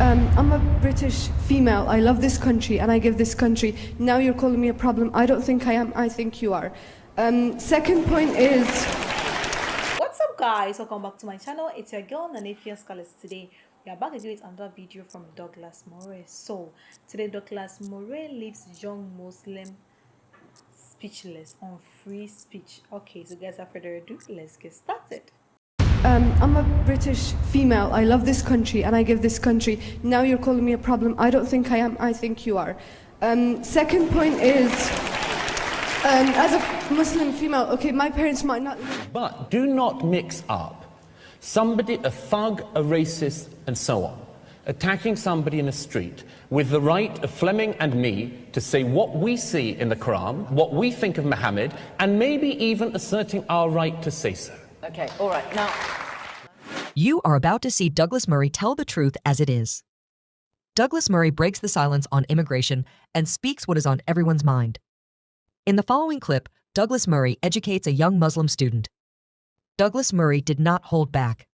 I'm a British female. I love this country and I give this country. Now you're calling me a problem. I don't think I am. I think you are. Second point is... What's up, guys? Welcome back to my channel. It's your girl, Nanefia Scholars. Today, we are back again with another video from Douglas Murray. So, today Douglas Murray leaves young Muslim speechless on free speech. Okay, so guys, without further ado, let's get started. I'm a British female. I love this country and I give this country. Now you're calling me a problem. I don't think I am. I think you are. Second point is, as a Muslim female, okay, my parents might not... But do not mix up somebody, a thug, a racist, and so on, attacking somebody in a street with the right of Fleming and me to say what we see in the Quran, what we think of Muhammad, and maybe even asserting our right to say so. Okay, all right, now... You are about to see Douglas Murray tell the truth as it is. Douglas Murray breaks the silence on immigration and speaks what is on everyone's mind. In the following clip, Douglas Murray educates a young Muslim student. Douglas Murray did not hold back.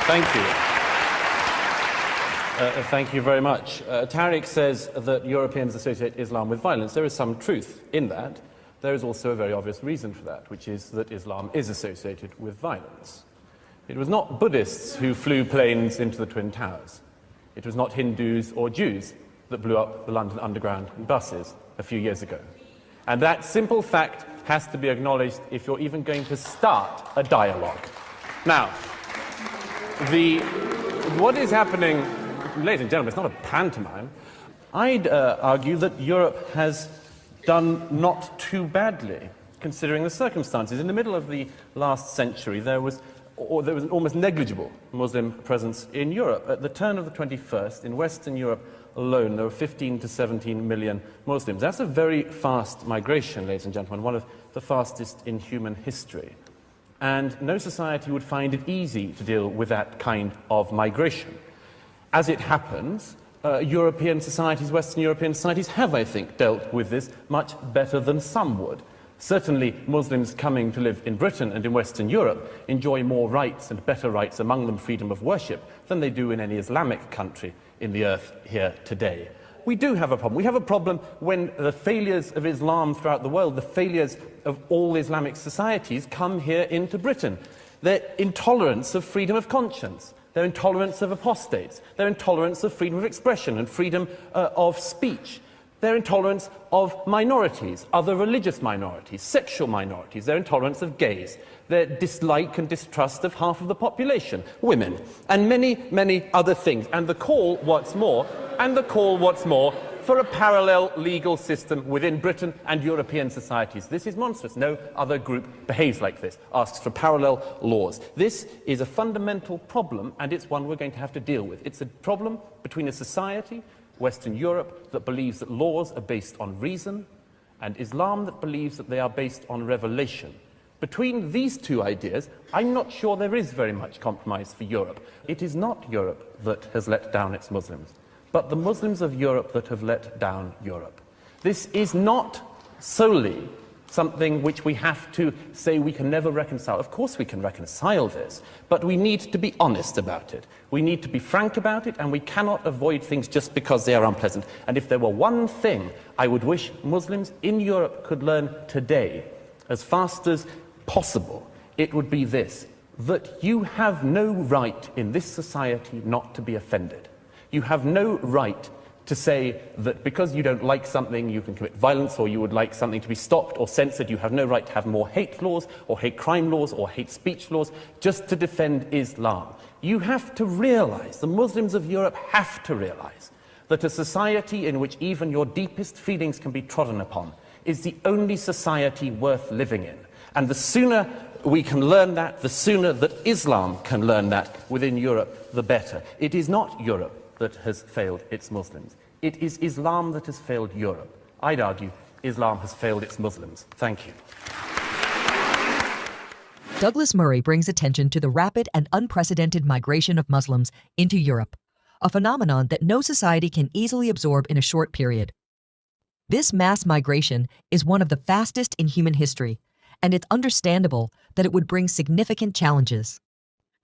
Thank you. Thank you very much. Tariq says that Europeans associate Islam with violence. There is some truth in that. There is also a very obvious reason for that, which is that Islam is associated with violence. It was not Buddhists who flew planes into the Twin Towers. It was not Hindus or Jews that blew up the London Underground in buses a few years ago. And that simple fact has to be acknowledged if you're even going to start a dialogue. Now, what is happening, ladies and gentlemen, it's not a pantomime. I'd argue that Europe has done not too badly, considering the circumstances. In the middle of the last century, there was an almost negligible Muslim presence in Europe. At the turn of the 21st, in Western Europe alone, there were 15 to 17 million Muslims. That's a very fast migration, ladies and gentlemen, one of the fastest in human history. And no society would find it easy to deal with that kind of migration. As it happens, European societies, Western European societies have, I think, dealt with this much better than some would. Certainly, Muslims coming to live in Britain and in Western Europe enjoy more rights and better rights, among them freedom of worship, than they do in any Islamic country in the earth here today. We do have a problem. We have a problem when the failures of Islam throughout the world, the failures of all Islamic societies, come here into Britain. Their intolerance of freedom of conscience, their intolerance of apostates, their intolerance of freedom of expression and freedom of speech, their intolerance of minorities, other religious minorities, sexual minorities, their intolerance of gays, their dislike and distrust of half of the population, women, and many, many other things. And the call, what's more, for a parallel legal system within Britain and European societies. This is monstrous. No other group behaves like this, asks for parallel laws. This is a fundamental problem, and it's one we're going to have to deal with. It's a problem between a society, Western Europe, that believes that laws are based on reason, and Islam that believes that they are based on revelation. Between these two ideas, I'm not sure there is very much compromise for Europe. It is not Europe that has let down its Muslims, but the Muslims of Europe that have let down Europe. This is not solely something which we have to say we can never reconcile. Of course we can reconcile this, but we need to be honest about it. We need to be frank about it, and we cannot avoid things just because they are unpleasant. And if there were one thing I would wish Muslims in Europe could learn today, as fast as possible, it would be this: that you have no right in this society not to be offended. You have no right to say that because you don't like something, you can commit violence, or you would like something to be stopped or censored. You have no right to have more hate laws, or hate crime laws, or hate speech laws, just to defend Islam. You have to realize, the Muslims of Europe have to realize, that a society in which even your deepest feelings can be trodden upon is the only society worth living in. And the sooner we can learn that, the sooner that Islam can learn that within Europe, the better. It is not Europe that has failed its Muslims. It is Islam that has failed Europe. I'd argue Islam has failed its Muslims. Thank you. Douglas Murray brings attention to the rapid and unprecedented migration of Muslims into Europe, a phenomenon that no society can easily absorb in a short period. This mass migration is one of the fastest in human history, and it's understandable that it would bring significant challenges.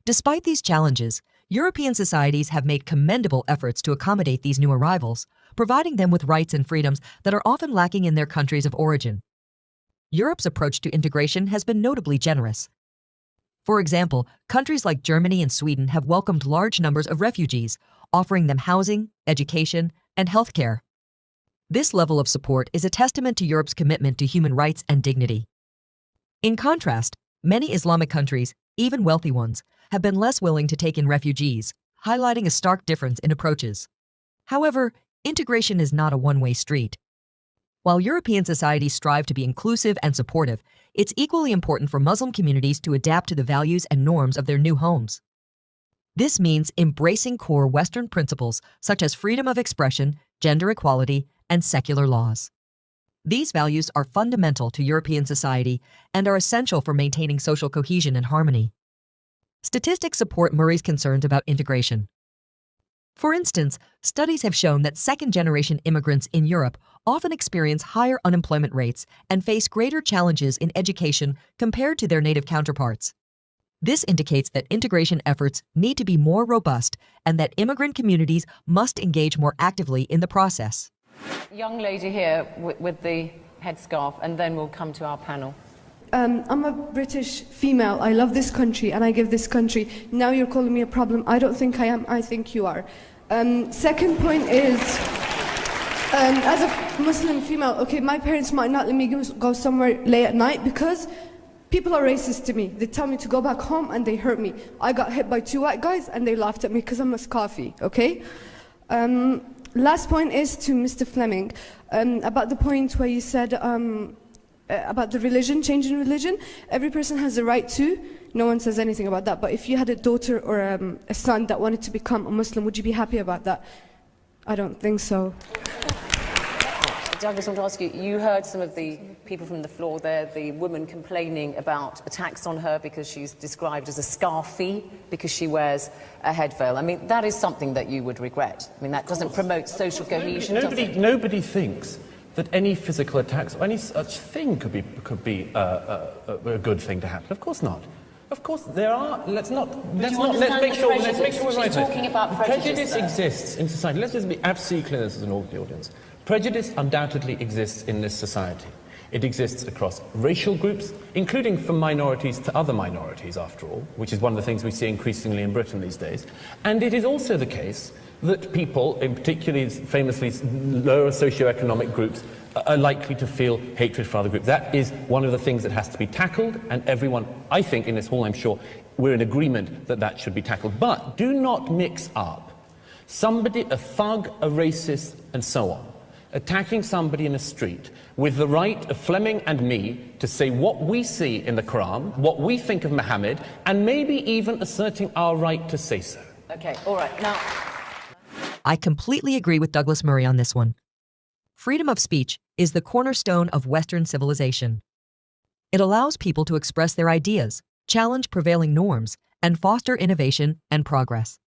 Despite these challenges, European societies have made commendable efforts to accommodate these new arrivals, providing them with rights and freedoms that are often lacking in their countries of origin. Europe's approach to integration has been notably generous. For example, countries like Germany and Sweden have welcomed large numbers of refugees, offering them housing, education, and healthcare. This level of support is a testament to Europe's commitment to human rights and dignity. In contrast, many Islamic countries, even wealthy ones, have been less willing to take in refugees, highlighting a stark difference in approaches. However, integration is not a one-way street. While European societies strive to be inclusive and supportive, it's equally important for Muslim communities to adapt to the values and norms of their new homes. This means embracing core Western principles such as freedom of expression, gender equality, and secular laws. These values are fundamental to European society and are essential for maintaining social cohesion and harmony. Statistics support Murray's concerns about integration. For instance, studies have shown that second-generation immigrants in Europe often experience higher unemployment rates and face greater challenges in education compared to their native counterparts. This indicates that integration efforts need to be more robust and that immigrant communities must engage more actively in the process. Young lady here with the headscarf, and then we'll come to our panel. I'm a British female. I love this country and I give this country. Now you're calling me a problem. I don't think I am. I think you are. Second point is, as a Muslim female, okay, my parents might not let me go somewhere late at night because people are racist to me. They tell me to go back home and they hurt me. I got hit by 2 white guys and they laughed at me because I'm a scarfy, okay? Last point is to Mr. Fleming, about the point where you said about the religion, changing religion. Every person has the right to. No one says anything about that. But if you had a daughter or a son that wanted to become a Muslim, would you be happy about that? I don't think so. Douglas, I want to ask you, you heard some of the people from the floor there, the woman complaining about attacks on her because she's described as a scarfie because she wears a head veil. I mean, that is something that you would regret. I mean, that doesn't promote social cohesion, does it? Nobody thinks that any physical attacks or any such thing could be a good thing to happen. Of course not. Of course there are. Let's make sure we're right. Talking about prejudice exists in society. Let's just be absolutely clear as an audience. Prejudice undoubtedly exists in this society. It exists across racial groups, including from minorities to other minorities, after all, which is one of the things we see increasingly in Britain these days. And it is also the case that people, in particularly famously lower socioeconomic groups, are likely to feel hatred for other groups. That is one of the things that has to be tackled, and everyone, I think, in this hall, I'm sure, we're in agreement that that should be tackled. But do not mix up somebody, a thug, a racist, and so on, attacking somebody in a street with the right of Fleming and me to say what we see in the Quran, what we think of Muhammad, and maybe even asserting our right to say so. Okay, all right, now... I completely agree with Douglas Murray on this one. Freedom of speech is the cornerstone of Western civilization. It allows people to express their ideas, challenge prevailing norms, and foster innovation and progress.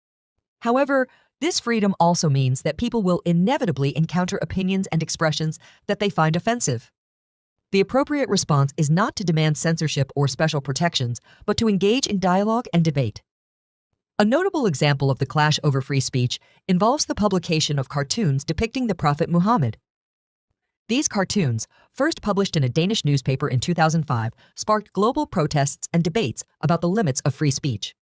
However, this freedom also means that people will inevitably encounter opinions and expressions that they find offensive. The appropriate response is not to demand censorship or special protections, but to engage in dialogue and debate. A notable example of the clash over free speech involves the publication of cartoons depicting the Prophet Muhammad. These cartoons, first published in a Danish newspaper in 2005, sparked global protests and debates about the limits of free speech.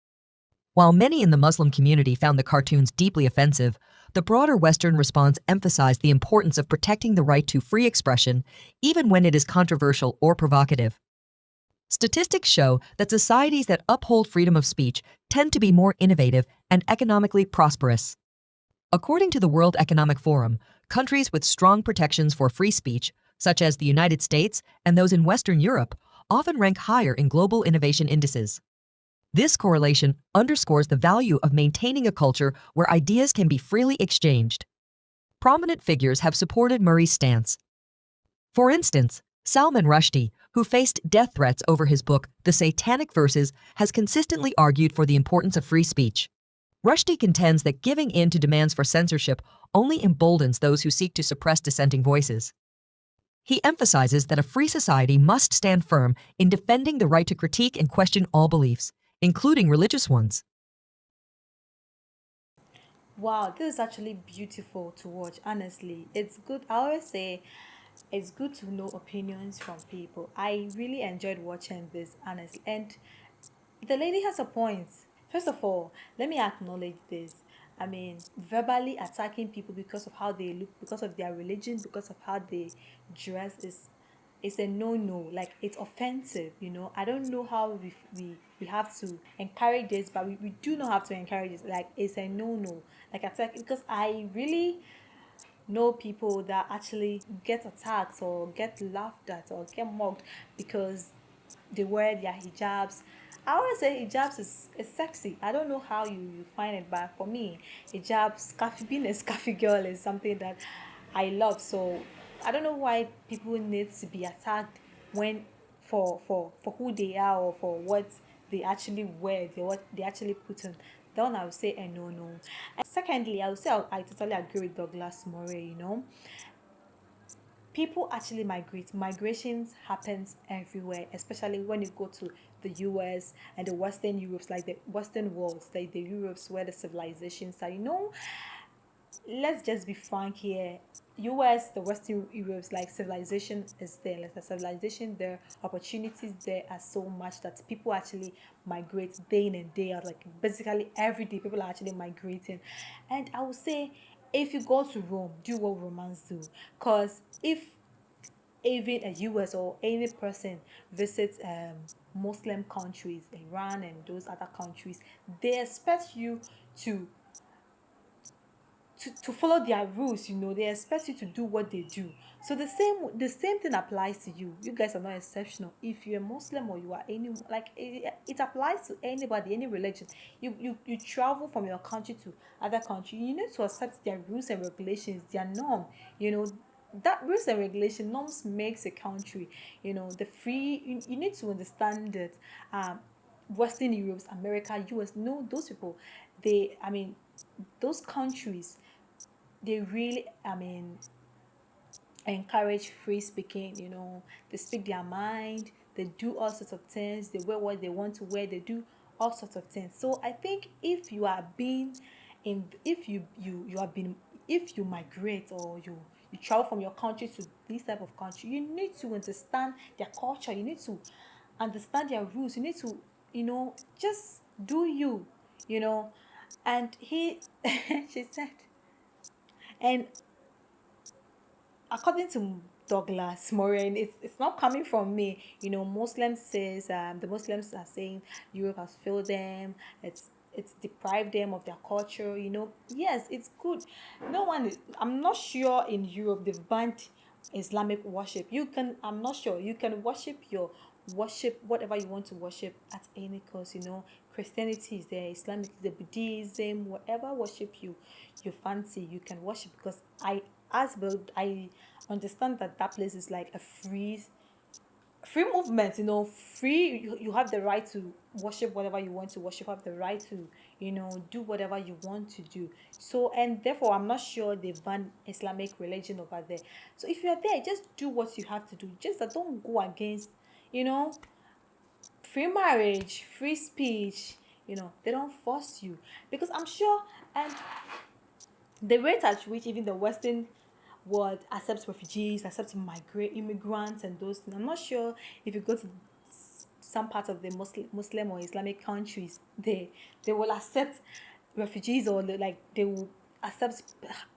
While many in the Muslim community found the cartoons deeply offensive, the broader Western response emphasized the importance of protecting the right to free expression, even when it is controversial or provocative. Statistics show that societies that uphold freedom of speech tend to be more innovative and economically prosperous. According to the World Economic Forum, countries with strong protections for free speech, such as the United States and those in Western Europe, often rank higher in global innovation indices. This correlation underscores the value of maintaining a culture where ideas can be freely exchanged. Prominent figures have supported Murray's stance. For instance, Salman Rushdie, who faced death threats over his book, The Satanic Verses, has consistently argued for the importance of free speech. Rushdie contends that giving in to demands for censorship only emboldens those who seek to suppress dissenting voices. He emphasizes that a free society must stand firm in defending the right to critique and question all beliefs, including religious ones. Wow, this is actually beautiful to watch, honestly. It's good. I always say it's good to know opinions from people. I really enjoyed watching this, honestly. And the lady has a point. First of all, let me acknowledge this. I mean, verbally attacking people because of how they look, because of their religion, because of how they dress is a no-no. Like, it's offensive, you know. I don't know how we have to encourage this, but we do not have to encourage it. Like, it's a no-no. Like, attack, because I really know people that actually get attacked or get laughed at or get mocked because they wear their hijabs. I always say hijabs is sexy. I don't know how you find it, but for me, being a scarfy girl is something that I love. So I don't know why people need to be attacked when for who they are or for what they actually wear, what they actually put on. That one I would say a no no. And secondly, I would say I totally agree with Douglas Murray. You know, people actually migrate. Migrations happens everywhere, especially when you go to the US and the Western Europes, like the Western worlds, like the Europes where the civilizations are. You know, let's just be frank here. US, the Western Europe's like civilization is there, like the civilization there, opportunities there are so much that people actually migrate day in and day out. Like basically every day, people are actually migrating. And I would say, if you go to Rome, do what Romans do, because if even a US or any person visits Muslim countries, Iran and those other countries, they expect you to to follow their rules. You know, they expect you to do what they do. So the same thing applies to you. You guys are not exceptional. If you're a Muslim or you are any, like it applies to anybody, any religion. You travel from your country to other country, you need to accept their rules and regulations, their norm. You know, that rules and regulation norms makes a country. You know, the free, you need to understand that Western Europe, America, US, no, those people, I mean, those countries, they really, I mean, encourage free speaking. You know, they speak their mind, they do all sorts of things, they wear what they want to wear, they do all sorts of things. So I think if you are being in, if you have been, if you migrate or you travel from your country to this type of country, you need to understand their culture, you need to understand their rules, you need to, you know, just do you, you know. And he she said, and according to Douglas Moran, it's not coming from me. You know, Muslims says the Muslims are saying Europe has failed them. It's deprived them of their culture. You know, yes, it's good. No one is. I'm not sure in Europe they've banned Islamic worship. You can. I'm not sure. You can worship whatever you want to worship at any cost. You know, Christianity is there, Islamic, the Buddhism, whatever worship you fancy, you can worship. Because I understand that that place is like a free movement. You know, free, you have the right to worship whatever you want to worship, have the right to, you know, do whatever you want to do. So, and therefore I'm not sure they ban Islamic religion over there. So if you're there, just do what you have to do, just that don't go against, you know, free marriage, free speech. You know, they don't force you, because I'm sure. And the rate at which even the Western world accepts refugees, accepts migrant immigrants, and those things, I'm not sure if you go to some parts of the Muslim or Islamic countries, they will accept refugees, or like they will accept,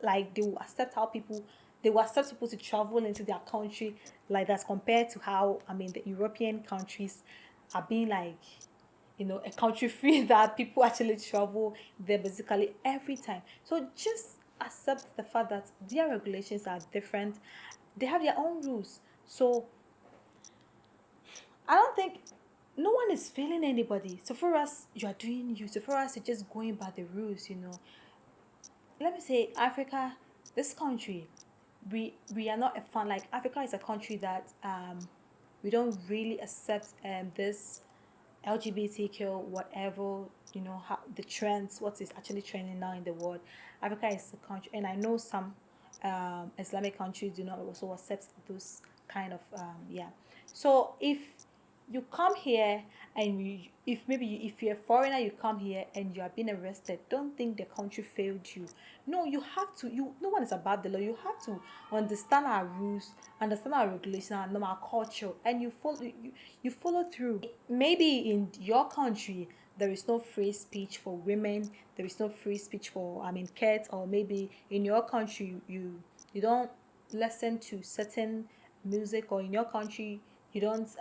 like they will accept how people, they will accept people to travel into their country like that, compared to how, I mean, the European countries are being like, you know, a country free that people actually travel there basically every time. So just accept the fact that their regulations are different, they have their own rules. So I don't think, no one is failing anybody. So for us, you are doing you. So for us, you're just going by the rules, you know. Let me say, Africa, this country, we are not a fan. Like, Africa is a country that we don't really accept this LGBTQ, whatever, you know, how the trends, what is actually trending now in the world. Africa is a country, and I know some Islamic countries do not also accept those kind of yeah. So if you come here and if you're a foreigner, you come here and you are being arrested, don't think the country failed you. No, you have to. No one is above the law. You have to understand our rules, understand our regulations, and know our culture, and you follow through. Maybe in your country there is no free speech for women, there is no free speech for kids, or maybe in your country you don't listen to certain music, or in your country you don't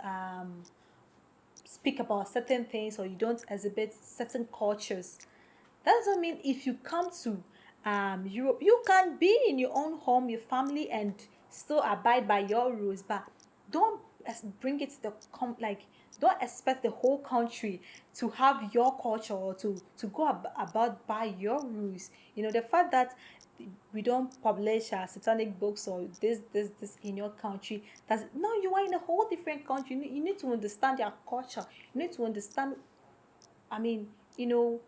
speak about certain things, or you don't exhibit certain cultures. That doesn't mean if you come to Europe, you can be in your own home, your family, and still abide by your rules. But don't bring it to the don't expect the whole country to have your culture, or to go about by your rules. The fact that we don't publish satanic books or this in your country, that's no, you are in a whole different country. You need to understand their culture. You need to understand, I mean, the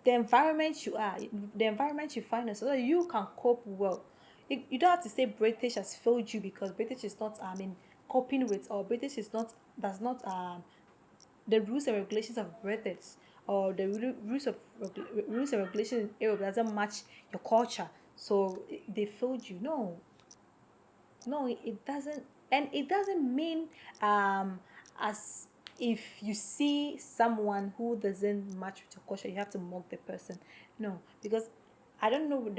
environment you find yourself, so that you can cope well. You don't have to say British has failed you, because British is not coping with, or British is not does not the rules and regulations of British, or the rules and regulations in Europe doesn't match your culture, so they failed you. No, it doesn't. And it doesn't mean as if you see someone who doesn't match with your culture, you have to mock the person. No, because I don't know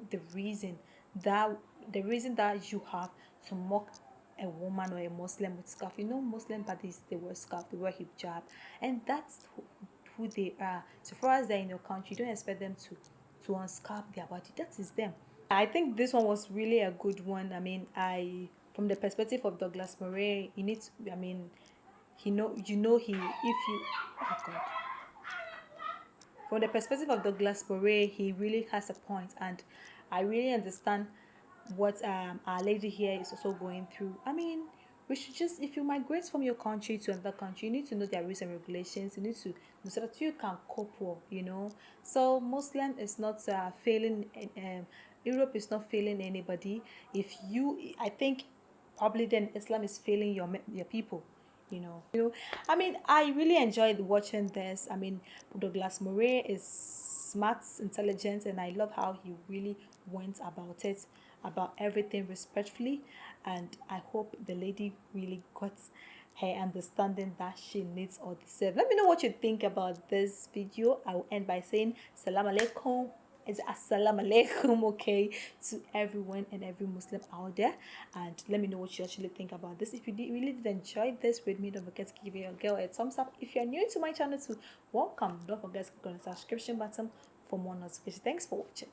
the reason that you have to mock a woman or a Muslim with scarf. Muslim bodies, they wear scarf, they wear hijab, and that's who they are. So far as they're in your country, you don't expect them to unscarf their body. That is them. I think this one was really a good one. From the perspective of Douglas Murray, you need to, he, if you, oh God. From the perspective of Douglas Murray, he really has a point, and I really understand what our lady here is also going through. We should just, if you migrate from your country to another country, you need to know their rules and regulations. You need to know, so that you can cope well. So Muslim is not failing. Europe is not failing anybody. I think probably then Islam is failing your people. I really enjoyed watching this. Douglas Murray is smart, intelligent, and I love how he really went about it, about everything respectfully. And I hope the lady really got her understanding that she needs or deserves. Let me know what you think about this video. I will end by saying salam alaikum. It's assalamu alaikum, okay, to everyone and every Muslim out there. And let me know what you actually think about this. If you really did enjoy this with me, don't forget to give your girl a thumbs up. If you're new to my channel too, welcome. Don't forget to click on the subscription button for more notifications. Thanks for watching.